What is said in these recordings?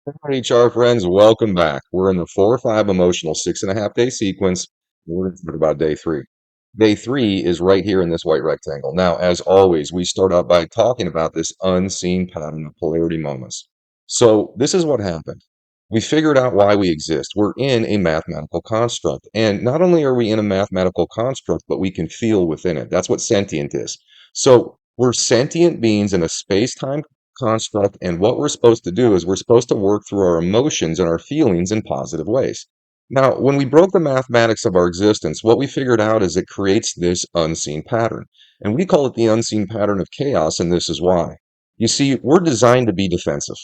All right, HR friends, welcome back. We're in the 4 or 5 emotional 6.5 day sequence. We're going to talk about day three. Day three is right here in this white rectangle. Now, as always, we start out by talking about this unseen pattern of polarity moments. So, this is what happened. We figured out why we exist. We're in a mathematical construct. And not only are we in a mathematical construct, but we can feel within it. That's what sentient is. So, we're sentient beings in a space time construct. And what we're supposed to do is we're supposed to work through our emotions and our feelings in positive ways. Now, when we broke the mathematics of our existence, what we figured out is it creates this unseen pattern. And we call it the unseen pattern of chaos, and this is why. You see, we're designed to be defensive.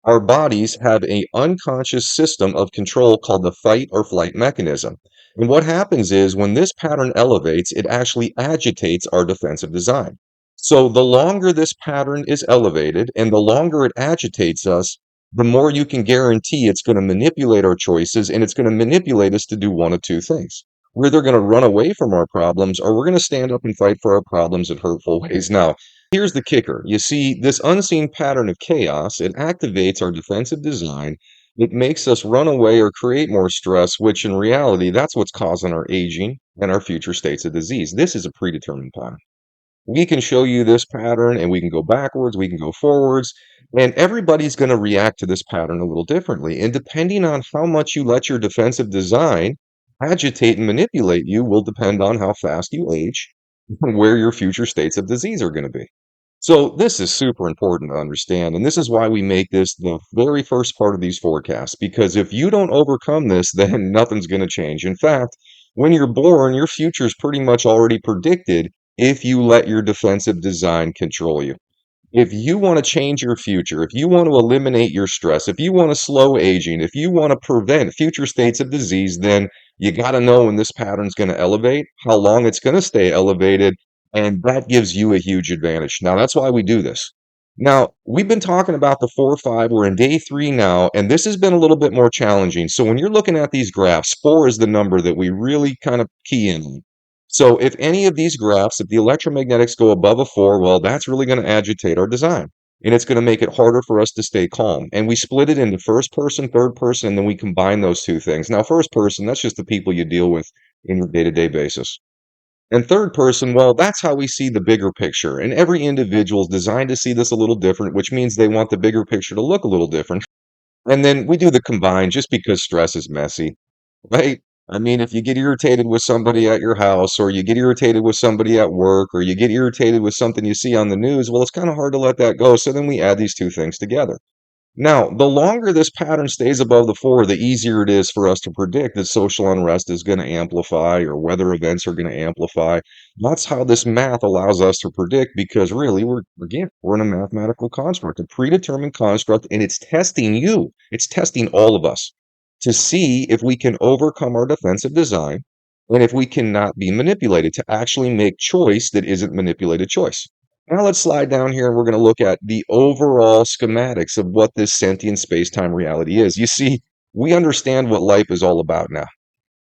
Our bodies have an unconscious system of control called the fight or flight mechanism. And what happens is when this pattern elevates, it actually agitates our defensive design. So the longer this pattern is elevated and the longer it agitates us, the more you can guarantee it's going to manipulate our choices and it's going to manipulate us to do one of two things. We're either going to run away from our problems or we're going to stand up and fight for our problems in hurtful ways. Now, here's the kicker. You see, this unseen pattern of chaos, it activates our defensive design. It makes us run away or create more stress, which in reality, that's what's causing our aging and our future states of disease. This is a predetermined pattern. We can show you this pattern and we can go backwards, we can go forwards, and everybody's going to react to this pattern a little differently. And depending on how much you let your defensive design agitate and manipulate you will depend on how fast you age and where your future states of disease are going to be. So this is super important to understand, and this is why we make this the very first part of these forecasts, because if you don't overcome this, then nothing's going to change. In fact, when you're born, your future is pretty much already predicted if you let your defensive design control you. If you want to change your future, if you want to eliminate your stress, if you want to slow aging, if you want to prevent future states of disease, then you got to know when this pattern's going to elevate, how long it's going to stay elevated, and that gives you a huge advantage. Now, that's why we do this. Now, we've been talking about the 4 or 5. We're in day three now, and this has been a little bit more challenging. So when you're looking at these graphs, 4 is the number that we really kind of key in on. So if any of these graphs, if the electromagnetics go above a 4, well, that's really going to agitate our design. And it's going to make it harder for us to stay calm. And we split it into first person, third person, and then we combine those two things. Now, first person, that's just the people you deal with in your day-to-day basis. And third person, well, that's how we see the bigger picture. And every individual is designed to see this a little different, which means they want the bigger picture to look a little different. And then we do the combined just because stress is messy. Right? I mean, if you get irritated with somebody at your house, or you get irritated with somebody at work, or you get irritated with something you see on the news, well, it's kind of hard to let that go. So then we add these two things together. Now, the longer this pattern stays above the 4, the easier it is for us to predict that social unrest is going to amplify or weather events are going to amplify. That's how this math allows us to predict because really we're in a mathematical construct, a predetermined construct, and it's testing you. It's testing all of us to see if we can overcome our defensive design and if we cannot be manipulated to actually make choice that isn't manipulated choice. Now let's slide down here and we're going to look at the overall schematics of what this sentient space-time reality is. You see, we understand what life is all about now.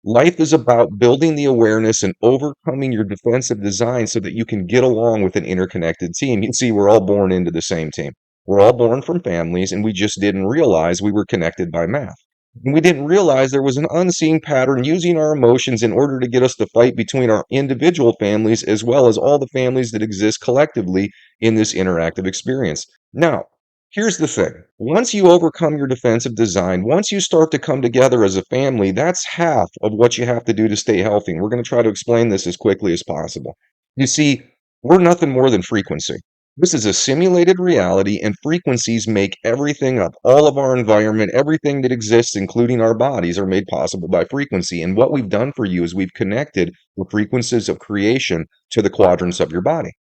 Life is about building the awareness and overcoming your defensive design so that you can get along with an interconnected team. You see, we're all born into the same team. We're all born from families, and we just didn't realize we were connected by math. And we didn't realize there was an unseen pattern using our emotions in order to get us to fight between our individual families as well as all the families that exist collectively in this interactive experience. Now, here's the thing. Once you overcome your defensive design, once you start to come together as a family, that's half of what you have to do to stay healthy. And we're going to try to explain this as quickly as possible. You see, we're nothing more than frequency. This is a simulated reality, and frequencies make everything up. All of our environment, everything that exists, including our bodies, are made possible by frequency. And what we've done for you is we've connected the frequencies of creation to the quadrants of your body.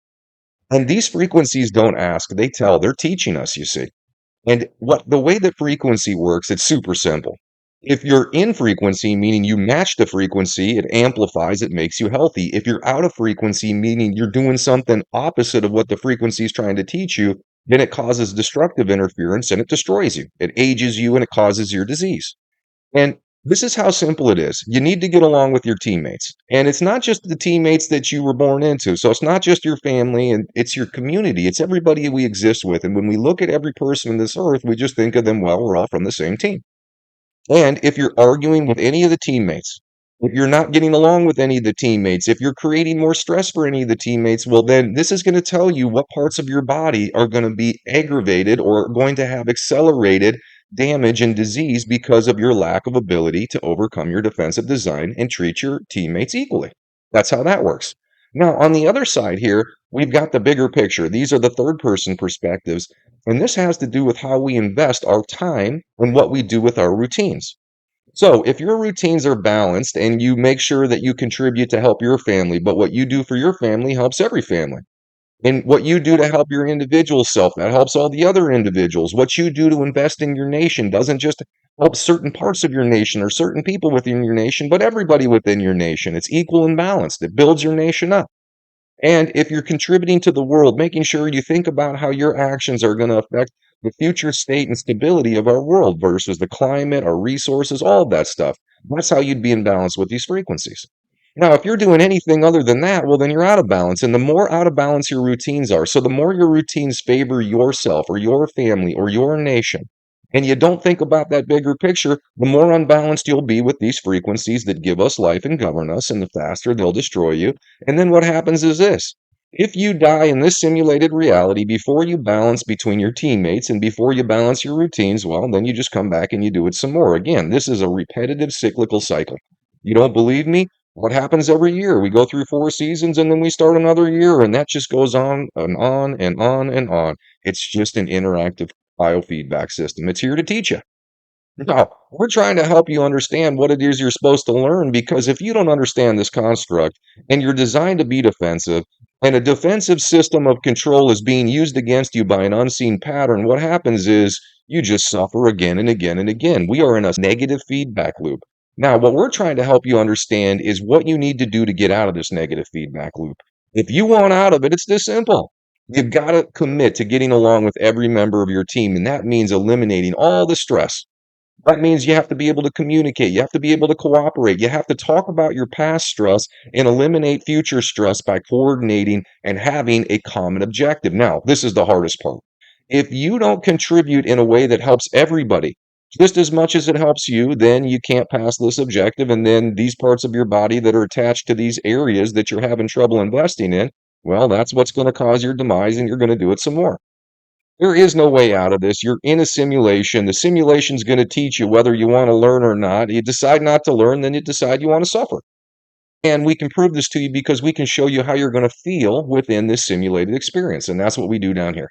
And these frequencies don't ask, they tell. They're teaching us, you see. And what the way that frequency works, it's super simple. If you're in frequency, meaning you match the frequency, it amplifies, it makes you healthy. If you're out of frequency, meaning you're doing something opposite of what the frequency is trying to teach you, then it causes destructive interference and it destroys you. It ages you and it causes your disease. And This is how simple it is. You need to get along with your teammates. And it's not just the teammates that you were born into. So it's not just your family and it's your community. It's everybody we exist with. And when we look at every person on this earth, we just think of them, well, we're all from the same team. And if you're arguing with any of the teammates, if you're not getting along with any of the teammates, if you're creating more stress for any of the teammates, well, then this is going to tell you what parts of your body are going to be aggravated or going to have accelerated damage and disease because of your lack of ability to overcome your defensive design and treat your teammates equally. That's how that works. Now, on the other side here, we've got the bigger picture. These are the third person perspectives. And this has to do with how we invest our time and what we do with our routines. So, if your routines are balanced and you make sure that you contribute to help your family, but what you do for your family helps every family. And what you do to help your individual self, that helps all the other individuals. What you do to invest in your nation doesn't just help certain parts of your nation or certain people within your nation, but everybody within your nation. It's equal and balanced. It builds your nation up. And if you're contributing to the world, making sure you think about how your actions are going to affect the future state and stability of our world versus the climate, our resources, all of that stuff. That's how you'd be in balance with these frequencies. Now, if you're doing anything other than that, well, then you're out of balance. And the more out of balance your routines are, so the more your routines favor yourself or your family or your nation, and you don't think about that bigger picture, the more unbalanced you'll be with these frequencies that give us life and govern us, and the faster they'll destroy you. And then what happens is this. If you die in this simulated reality before you balance between your teammates and before you balance your routines, well, then you just come back and you do it some more. Again, this is a repetitive cyclical cycle. You don't believe me? What happens every year? We go through 4 seasons and then we start another year, and that just goes on and on and on and on. It's just an interactive biofeedback system. It's here to teach you. No, we're trying to help you understand what it is you're supposed to learn because if you don't understand this construct and you're designed to be defensive, and a defensive system of control is being used against you by an unseen pattern, what happens is you just suffer again and again and again. We are in a negative feedback loop. Now, what we're trying to help you understand is what you need to do to get out of this negative feedback loop. If you want out of it, it's this simple. You've got to commit to getting along with every member of your team, and that means eliminating all the stress. That means you have to be able to communicate. You have to be able to cooperate. You have to talk about your past stress and eliminate future stress by coordinating and having a common objective. Now, this is the hardest part. If you don't contribute in a way that helps everybody just as much as it helps you, then you can't pass this objective. And then these parts of your body that are attached to these areas that you're having trouble investing in, well, that's what's going to cause your demise, and you're going to do it some more. There is no way out of this. You're in a simulation. The simulation's going to teach you whether you want to learn or not. You decide not to learn, then you decide you want to suffer. And we can prove this to you because we can show you how you're going to feel within this simulated experience. And that's what we do down here.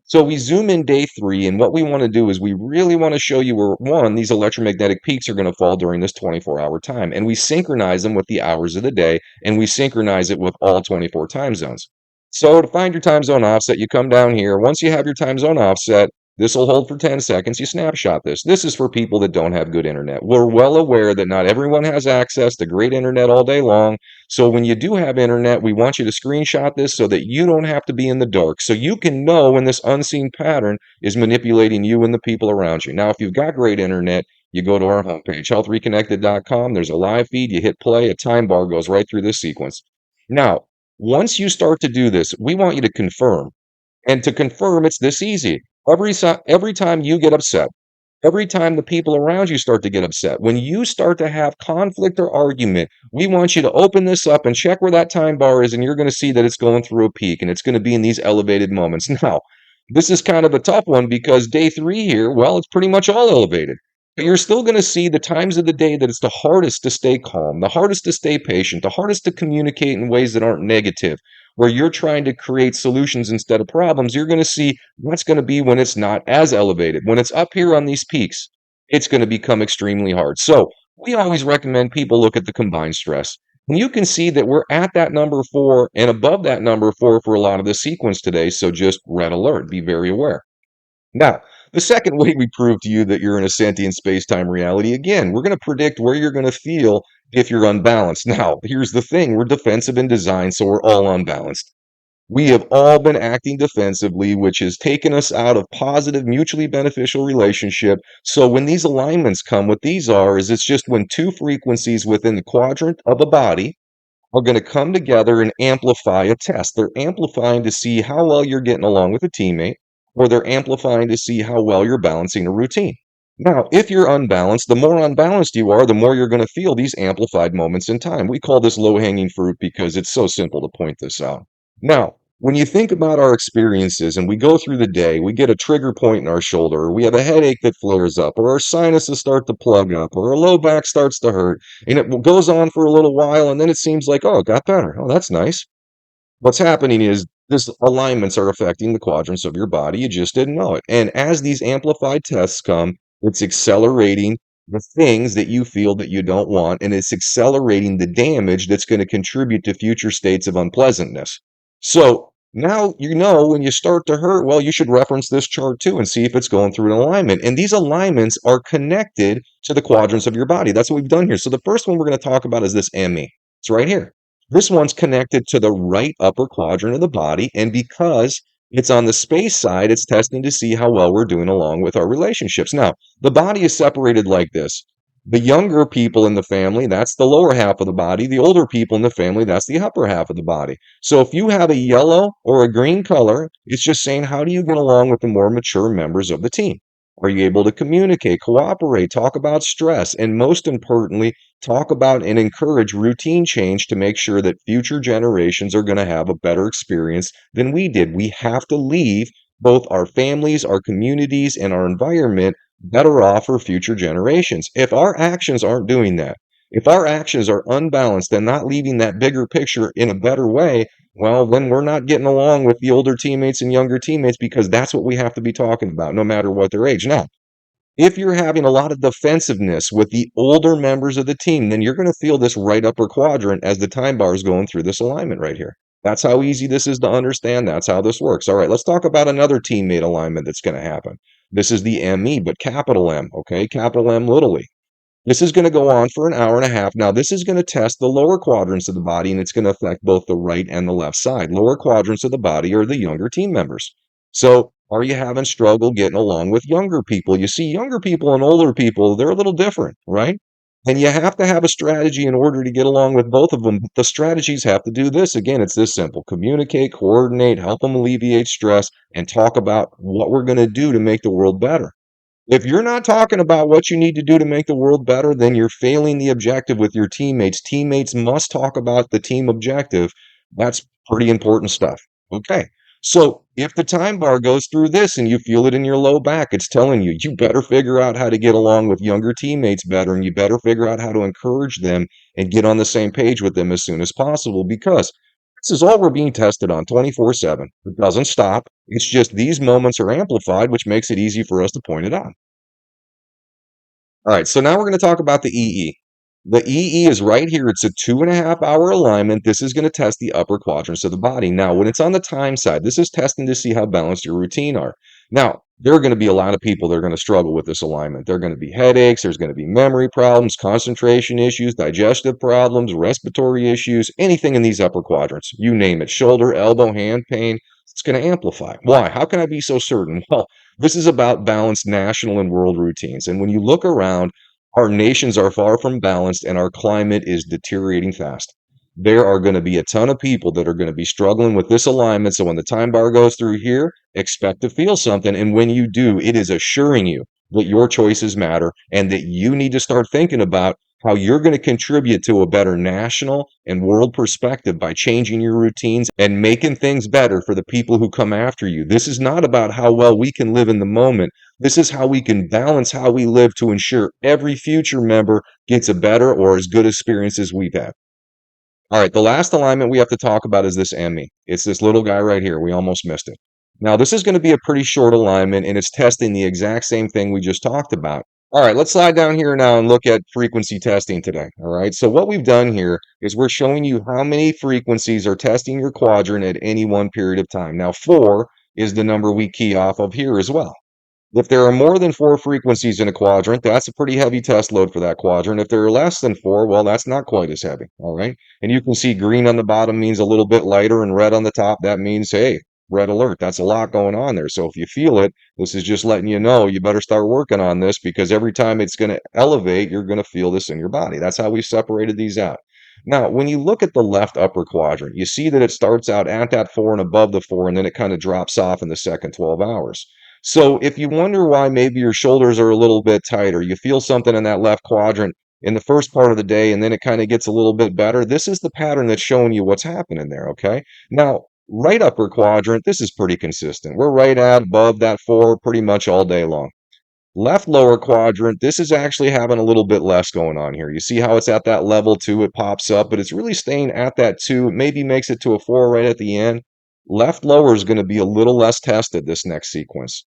So we zoom in day 3, and what we want to do is we really want to show you where, one, these electromagnetic peaks are going to fall during this 24-hour time. And we synchronize them with the hours of the day, and we synchronize it with all 24 time zones. So to find your time zone offset, you come down here. Once you have your time zone offset, this will hold for 10 seconds. You snapshot this. This is for people that don't have good internet. We're well aware that not everyone has access to great internet all day long. So when you do have internet, we want you to screenshot this so that you don't have to be in the dark. So you can know when this unseen pattern is manipulating you and the people around you. Now, if you've got great internet, you go to our homepage, healthreconnected.com. There's a live feed. You hit play. A time bar goes right through this sequence. Now, once you start to do this, we want you to confirm. And to confirm, it's this easy. Every time you get upset, every time the people around you start to get upset, when you start to have conflict or argument, we want you to open this up and check where that time bar is, and you're going to see that it's going through a peak, and it's going to be in these elevated moments. Now, this is kind of a tough one because day 3 here, well, it's pretty much all elevated. But you're still going to see the times of the day that it's the hardest to stay calm, the hardest to stay patient, the hardest to communicate in ways that aren't negative, where you're trying to create solutions instead of problems. You're going to see what's going to be when it's not as elevated. When it's up here on these peaks, it's going to become extremely hard. So we always recommend people look at the combined stress. And you can see that we're at that number 4 and above that number 4 for a lot of the sequence today. So just red alert, be very aware. Now, the second way we prove to you that you're in a sentient space-time reality, again, we're going to predict where you're going to feel if you're unbalanced. Now, here's the thing. We're defensive in design, so we're all unbalanced. We have all been acting defensively, which has taken us out of positive, mutually beneficial relationship. So when these alignments come, what these are is it's just when two frequencies within the quadrant of a body are going to come together and amplify a test. They're amplifying to see how well you're getting along with a teammate, or they're amplifying to see how well you're balancing a routine. Now, if you're unbalanced, the more unbalanced you are, the more you're going to feel these amplified moments in time. We call this low hanging fruit because it's so simple to point this out. Now, when you think about our experiences and we go through the day, we get a trigger point in our shoulder, or we have a headache that flares up, or our sinuses start to plug up, or our low back starts to hurt, and it goes on for a little while, and then it seems like, oh, it got better. Oh, that's nice. What's happening is this alignments are affecting the quadrants of your body. You just didn't know it. And as these amplified tests come, it's accelerating the things that you feel that you don't want, and it's accelerating the damage that's going to contribute to future states of unpleasantness. So now you know when you start to hurt, well, you should reference this chart too and see if it's going through an alignment. And these alignments are connected to the quadrants of your body. That's what we've done here. So the first one we're going to talk about is this ME. It's right here. This one's connected to the right upper quadrant of the body, and because it's on the space side, it's testing to see how well we're doing along with our relationships. Now, the body is separated like this. The younger people in the family, that's the lower half of the body. The older people in the family, that's the upper half of the body. So if you have a yellow or a green color, it's just saying, how do you get along with the more mature members of the team? Are you able to communicate, cooperate, talk about stress, and most importantly, talk about and encourage routine change to make sure that future generations are going to have a better experience than we did? We have to leave both our families, our communities, and our environment better off for future generations. If our actions aren't doing that, if our actions are unbalanced and not leaving that bigger picture in a better way, well, then we're not getting along with the older teammates and younger teammates, because that's what we have to be talking about, no matter what their age. Now, if you're having a lot of defensiveness with the older members of the team, then you're going to feel this right upper quadrant as the time bar is going through this alignment right here. That's how easy this is to understand. That's how this works. All right, let's talk about another teammate alignment that's going to happen. This is the ME, but capital M, okay? Capital M, little e. This is going to go on for an hour and a half. Now, this is going to test the lower quadrants of the body, and it's going to affect both the right and the left side. Lower quadrants of the body are the younger team members. So, are you having struggle getting along with younger people? You see, younger people and older people, they're a little different, right? And you have to have a strategy in order to get along with both of them. But the strategies have to do this. Again, it's this simple: communicate, coordinate, help them alleviate stress, and talk about what we're going to do to make the world better. If you're not talking about what you need to do to make the world better, then you're failing the objective with your teammates. Teammates must talk about the team objective. That's pretty important stuff. Okay. So if the time bar goes through this and you feel it in your low back, it's telling you, you better figure out how to get along with younger teammates better, and you better figure out how to encourage them and get on the same page with them as soon as possible, because this is all we're being tested on 24/7. It doesn't stop. It's just these moments are amplified, which makes it easy for us to point it out. All right, so now we're going to talk about the EE. The EE is right here. It's a 2.5 hour alignment. This is going to test the upper quadrants of the body. Now, when it's on the time side, this is testing to see how balanced your routine are. Now, there are going to be a lot of people that are going to struggle with this alignment. There are going to be headaches. There's going to be memory problems, concentration issues, digestive problems, respiratory issues, anything in these upper quadrants. You name it: shoulder, elbow, hand pain. It's going to amplify. Why? How can I be so certain? Well, this is about balanced national and world routines. And when you look around, our nations are far from balanced, and our climate is deteriorating fast. There are going to be a ton of people that are going to be struggling with this alignment. So when the time bar goes through here, expect to feel something. And when you do, it is assuring you that your choices matter and that you need to start thinking about how you're going to contribute to a better national and world perspective by changing your routines and making things better for the people who come after you. This is not about how well we can live in the moment. This is how we can balance how we live to ensure every future member gets a better or as good experience as we've had. All right, the last alignment we have to talk about is this ME. It's this little guy right here. We almost missed it. Now, this is going to be a pretty short alignment, and it's testing the exact same thing we just talked about. All right, let's slide down here now and look at frequency testing today. All right, so what we've done here is we're showing you how many frequencies are testing your quadrant at any one period of time. Now, 4 is the number we key off of here as well. If there are more than four frequencies in a quadrant, that's a pretty heavy test load for that quadrant. If there are less than four, well, that's not quite as heavy. All right. And you can see green on the bottom means a little bit lighter, and red on the top, that means, hey, red alert. That's a lot going on there. So if you feel it, this is just letting you know you better start working on this, because every time it's going to elevate, you're going to feel this in your body. That's how we separated these out. Now, when you look at the left upper quadrant, you see that it starts out at that four and above the four, and then it kind of drops off in the second 12 hours. So if you wonder why maybe your shoulders are a little bit tighter, you feel something in that left quadrant in the first part of the day, and then it kind of gets a little bit better, this is the pattern that's showing you what's happening there, okay? Now, right upper quadrant, this is pretty consistent. We're right at above that four pretty much all day long. Left lower quadrant, this is actually having a little bit less going on here. You see how it's at that level two, it pops up, but it's really staying at that two. It maybe makes it to a four right at the end. Left lower is going to be a little less tested this next sequence.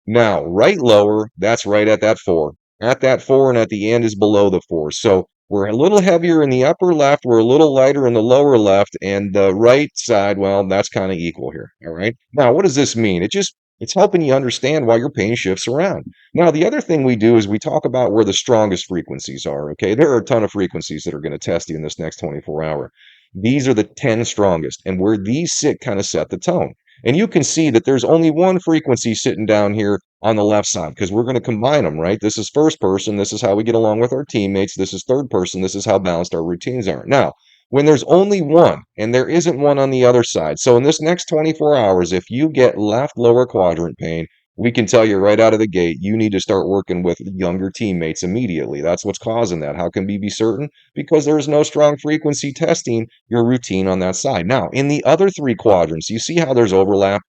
Now, right lower, that's right at that four. At that four, and at the end is below the four. So we're a little heavier in the upper left, we're a little lighter in the lower left, and the right side, well, that's kind of equal here. All right. Now, what does this mean? It's helping you understand why your pain shifts around. Now, the other thing we do is we talk about where the strongest frequencies are. Okay. There are a ton of frequencies that are going to test you in this next 24-hour. These are the 10 strongest, and where these sit kind of set the tone. And you can see that there's only one frequency sitting down here on the left side, because we're going to combine them, right? This is first person. This is how we get along with our teammates. This is third person. This is how balanced our routines are. Now, when there's only one and there isn't one on the other side, so in this next 24 hours, if you get left lower quadrant pain, we can tell you right out of the gate, you need to start working with younger teammates immediately. That's what's causing that. How can we be certain? Because there's no strong frequency testing your routine on that side. Now, in the other three quadrants, you see how there's overlap?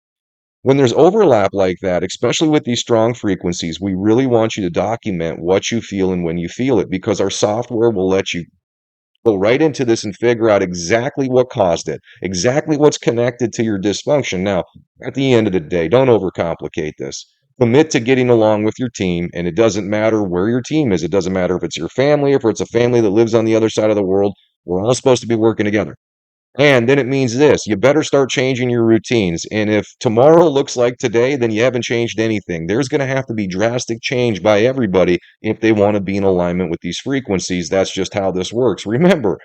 When there's overlap like that, especially with these strong frequencies, we really want you to document what you feel and when you feel it, because our software will let you go right into this and figure out exactly what caused it, exactly what's connected to your dysfunction. Now, at the end of the day, don't overcomplicate this. Commit to getting along with your team, and it doesn't matter where your team is. It doesn't matter if it's your family, if it's a family that lives on the other side of the world. We're all supposed to be working together. And then it means this, you better start changing your routines. And if tomorrow looks like today, then you haven't changed anything. There's going to have to be drastic change by everybody if they want to be in alignment with these frequencies. That's just how this works. Remember,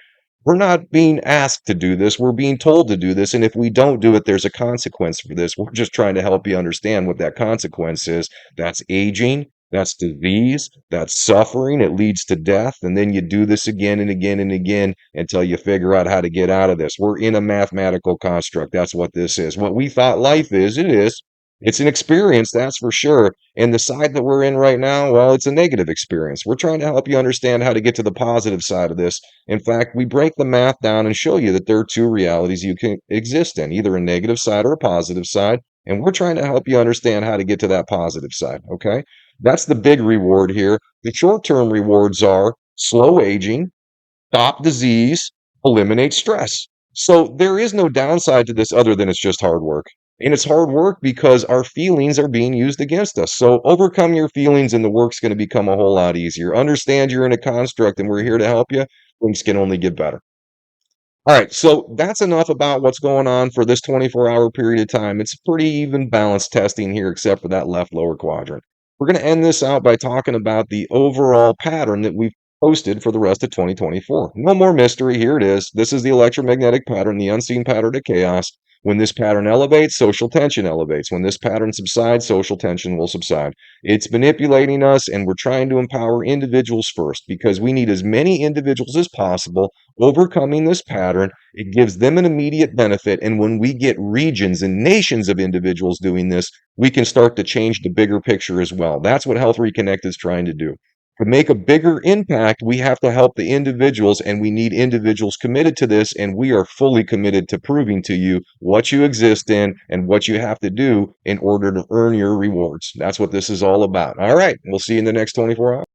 we're not being asked to do this. We're being told to do this. And if we don't do it, there's a consequence for this. We're just trying to help you understand what that consequence is. That's aging. That's disease, that's suffering, it leads to death, and then you do this again and again and again until you figure out how to get out of this. We're in a mathematical construct. That's what this is. What we thought life is, it is. It's an experience, that's for sure. And the side that we're in right now, well, it's a negative experience. We're trying to help you understand how to get to the positive side of this. In fact, we break the math down and show you that there are two realities you can exist in, either a negative side or a positive side. And we're trying to help you understand how to get to that positive side, okay? That's the big reward here. The short-term rewards are slow aging, stop disease, eliminate stress. So there is no downside to this other than it's just hard work. And it's hard work because our feelings are being used against us. So overcome your feelings and the work's going to become a whole lot easier. Understand you're in a construct and we're here to help you. Things can only get better. All right, so that's enough about what's going on for this 24-hour period of time. It's pretty even balanced testing here, except for that left lower quadrant. We're going to end this out by talking about the overall pattern that we've posted for the rest of 2024. No more mystery. Here it is. This is the electromagnetic pattern, the unseen pattern of chaos. When this pattern elevates, social tension elevates. When this pattern subsides, social tension will subside. It's manipulating us, and we're trying to empower individuals first because we need as many individuals as possible overcoming this pattern. It gives them an immediate benefit. And when we get regions and nations of individuals doing this, we can start to change the bigger picture as well. That's what Health Reconnect is trying to do. To make a bigger impact, we have to help the individuals, and we need individuals committed to this. And we are fully committed to proving to you what you exist in and what you have to do in order to earn your rewards. That's what this is all about. All right, we'll see you in the next 24 hours.